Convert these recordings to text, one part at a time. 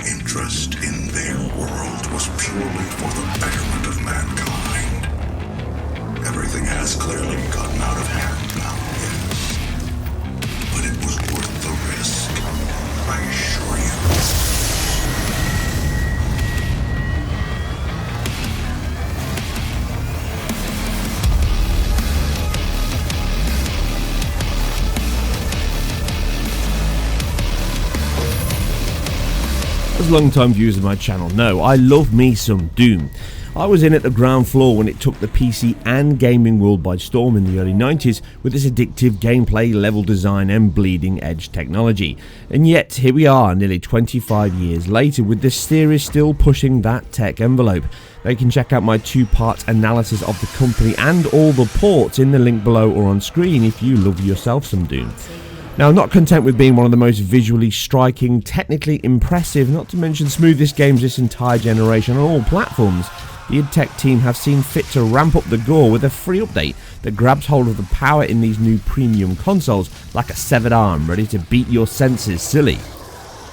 interest in their world was purely for the betterment of mankind. Everything has clearly gotten out of hand now, yes. But it was worth the risk, I assure you. As long-time viewers of my channel know, I love me some Doom. I was in at the ground floor when it took the PC and gaming world by storm in the early 90s with its addictive gameplay, level design and bleeding edge technology. And yet here we are nearly 25 years later with this series still pushing that tech envelope. Now you can check out my two-part analysis of the company and all the ports in the link below or on screen if you love yourself some Doom. Now, not content with being one of the most visually striking, technically impressive, not to mention smoothest games this entire generation on all platforms, the IDtech team have seen fit to ramp up the gore with a free update that grabs hold of the power in these new premium consoles like a severed arm ready to beat your senses silly.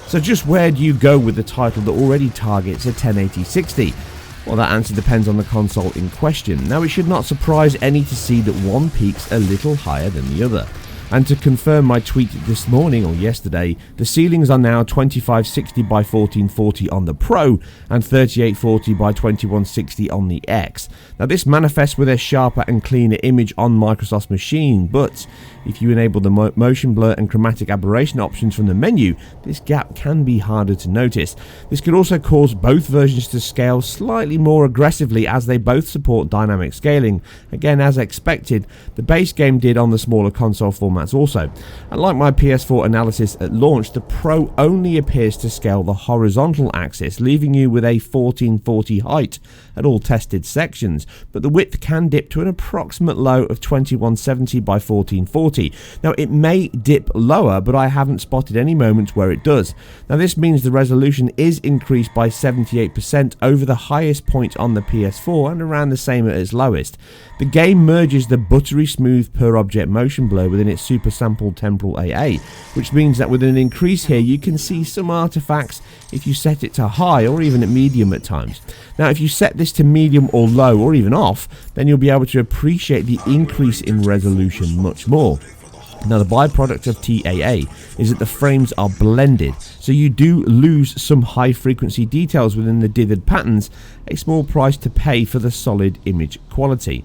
So just where do you go with the title that already targets a 1080-60? Well, that answer depends on the console in question. Now, it should not surprise any to see that one peaks a little higher than the other. And to confirm my tweet this morning or yesterday, the ceilings are now 2560 by 1440 on the Pro and 3840 by 2160 on the X. Now this manifests with a sharper and cleaner image on Microsoft's machine, but if you enable the motion blur and chromatic aberration options from the menu, this gap can be harder to notice. This could also cause both versions to scale slightly more aggressively as they both support dynamic scaling. Again, as expected, the base game did on the smaller console formats also. And like my PS4 analysis at launch, the Pro only appears to scale the horizontal axis, leaving you with a 1440 height at all tested sections, but the width can dip to an approximate low of 2170 by 1440. Now it may dip lower, but I haven't spotted any moments where it does. Now this means the resolution is increased by 78% over the highest point on the PS4 and around the same at its lowest. The game merges the buttery smooth per object motion blur within its super sampled temporal AA, which means that with an increase here you can see some artifacts if you set it to high or even at medium at times. Now if you set this to medium or low or even off, then you'll be able to appreciate the increase in resolution much more. Now the byproduct of TAA is that the frames are blended, so you do lose some high frequency details within the dithered patterns, a small price to pay for the solid image quality.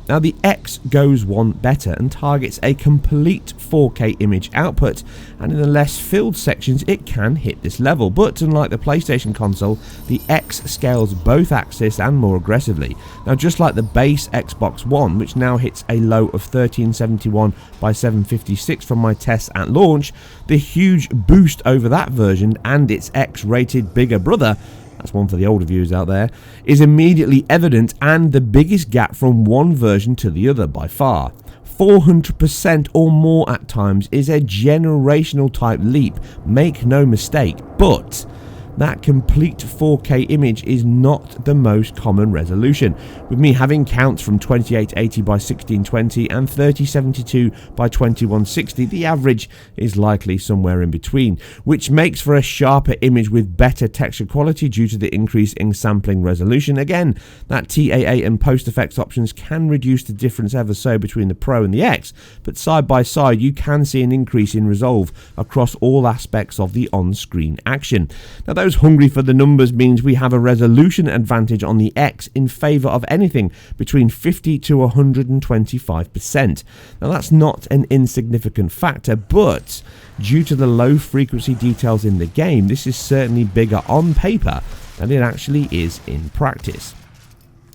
Now the X goes one better and targets a complete 4K image output, and in the less filled sections it can hit this level, but unlike the PlayStation console, the X scales both axes and more aggressively. Now just like the base Xbox One, which now hits a low of 1371 by 756 from my tests at launch, the huge boost over that version and its X-rated bigger brother, that's one for the older viewers out there, is immediately evident and the biggest gap from one version to the other by far. 400% or more at times is a generational type leap, make no mistake, but that complete 4K image is not the most common resolution, with me having counts from 2880 by 1620 and 3072 by 2160. The average is likely somewhere in between, which makes for a sharper image with better texture quality due to the increase in sampling resolution. Again, that TAA and post effects options can reduce the difference ever so between the Pro and the X, but side by side you can see an increase in resolve across all aspects of the on-screen action. Now those hungry for the numbers means we have a resolution advantage on the X in favour of anything between 50 to 125%. Now that's not an insignificant factor, but due to the low frequency details in the game, this is certainly bigger on paper than it actually is in practice.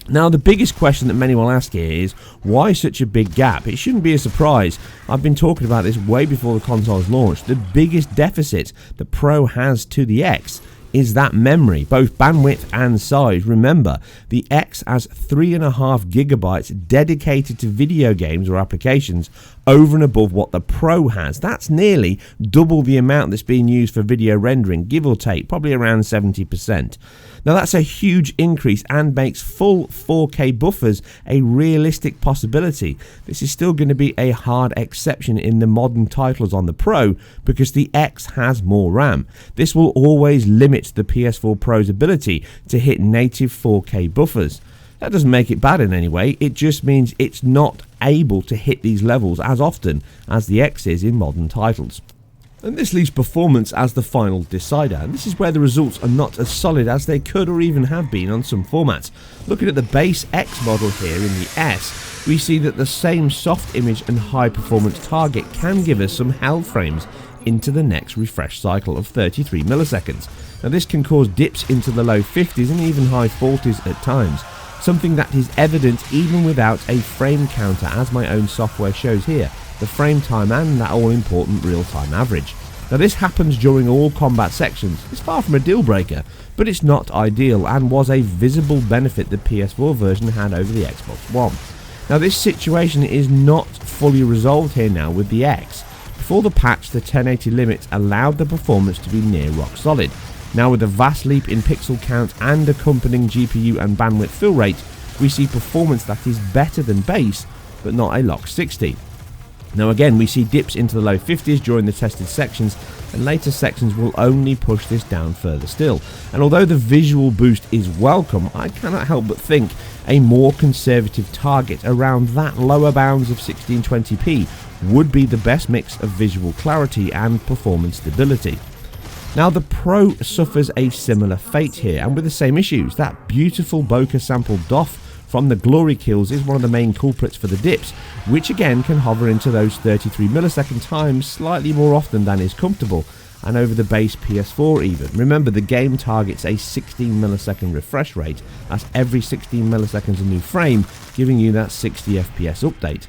Now the biggest question that many will ask here is, why such a big gap? It shouldn't be a surprise. I've been talking about this way before the console's launched. The biggest deficit the Pro has to the X is that memory, both bandwidth and size. Remember, the X has 3.5 gigabytes dedicated to video games or applications over and above what the Pro has. That's nearly double the amount that's being used for video rendering, give or take, probably around 70%. Now that's a huge increase and makes full 4K buffers a realistic possibility. This is still going to be a hard exception in the modern titles on the Pro because the X has more RAM. This will always limit the PS4 Pro's ability to hit native 4K buffers. That doesn't make it bad in any way, it just means it's not able to hit these levels as often as the X is in modern titles. And this leaves performance as the final decider, and this is where the results are not as solid as they could or even have been on some formats. Looking at the base X model here in the S, we see that the same soft image and high performance target can give us some held frames into the next refresh cycle of 33 milliseconds. Now this can cause dips into the low 50s and even high 40s at times, something that is evident even without a frame counter, as my own software shows here, the frame time and that all important real-time average. Now this happens during all combat sections. It's far from a deal breaker, but it's not ideal and was a visible benefit the PS4 version had over the Xbox One. Now this situation is not fully resolved here now with the X. Before the patch, the 1080 limit allowed the performance to be near rock solid. Now with a vast leap in pixel count and accompanying GPU and bandwidth fill rate, we see performance that is better than base, but not a lock 60. Now again, we see dips into the low 50s during the tested sections, and later sections will only push this down further still. And although the visual boost is welcome, I cannot help but think a more conservative target around that lower bounds of 1620p would be the best mix of visual clarity and performance stability. Now the Pro suffers a similar fate here, and with the same issues. That beautiful bokeh sample DOF from the glory kills is one of the main culprits for the dips, which again can hover into those 33 millisecond times slightly more often than is comfortable, and over the base PS4 even. Remember, the game targets a 16 millisecond refresh rate. That's every 16 milliseconds a new frame, giving you that 60 FPS update.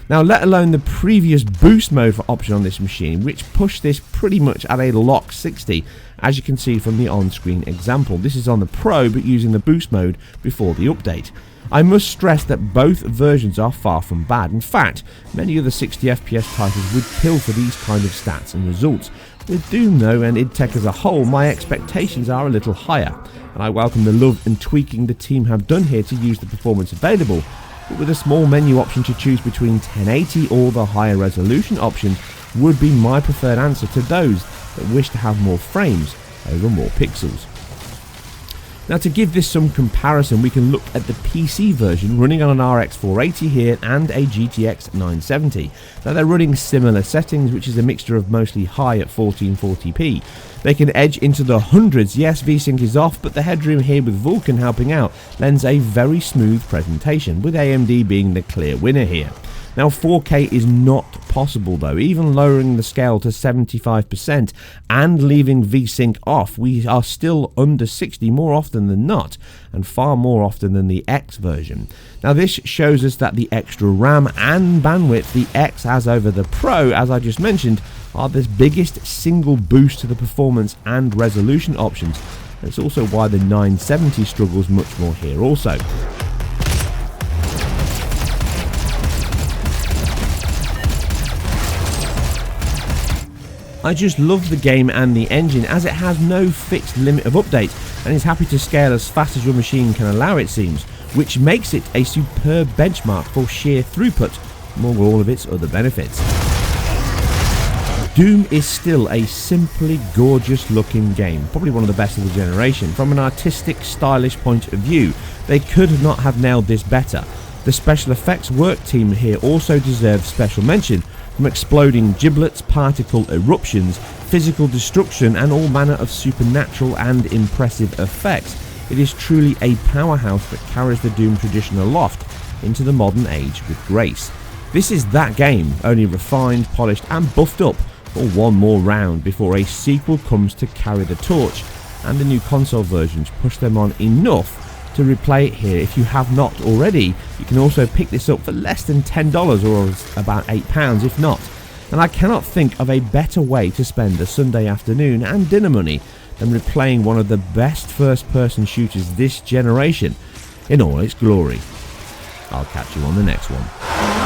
Now, let alone the previous boost mode for option on this machine, which pushed this pretty much at a lock 60, as you can see from the on-screen example. This is on the Pro, but using the boost mode before the update. I must stress that both versions are far from bad. In fact, many other 60 FPS titles would kill for these kind of stats and results. With Doom though, and IDtech as a whole, my expectations are a little higher, and I welcome the love and tweaking the team have done here to use the performance available, but with a small menu option to choose between 1080 or the higher resolution option would be my preferred answer to those that wish to have more frames over more pixels. Now, to give this some comparison, we can look at the PC version running on an RX 480 here and a GTX 970. Now, they're running similar settings, which is a mixture of mostly high at 1440p. They can edge into the hundreds. Yes, VSync is off, but the headroom here with Vulkan helping out lends a very smooth presentation, with AMD being the clear winner here. Now 4K is not possible though. Even lowering the scale to 75% and leaving VSync off, we are still under 60 more often than not, and far more often than the X version. Now this shows us that the extra RAM and bandwidth the X has over the Pro, as I just mentioned, are the biggest single boost to the performance and resolution options. That's also why the 970 struggles much more here also. I just love the game and the engine, as it has no fixed limit of update and is happy to scale as fast as your machine can allow, it seems, which makes it a superb benchmark for sheer throughput among all of its other benefits. Doom is still a simply gorgeous looking game, probably one of the best of the generation. From an artistic, stylish point of view, they could not have nailed this better. The special effects work team here also deserves special mention, from exploding giblets, particle eruptions, physical destruction and all manner of supernatural and impressive effects. It is truly a powerhouse that carries the Doom tradition aloft into the modern age with grace. This is that game, only refined, polished and buffed up for one more round before a sequel comes to carry the torch, and the new console versions push them on enough to replay it here. If you have not already, you can also pick this up for less than $10 or about £8 if not. And I cannot think of a better way to spend a Sunday afternoon and dinner money and replaying one of the best first-person shooters this generation in all its glory. I'll catch you on the next one.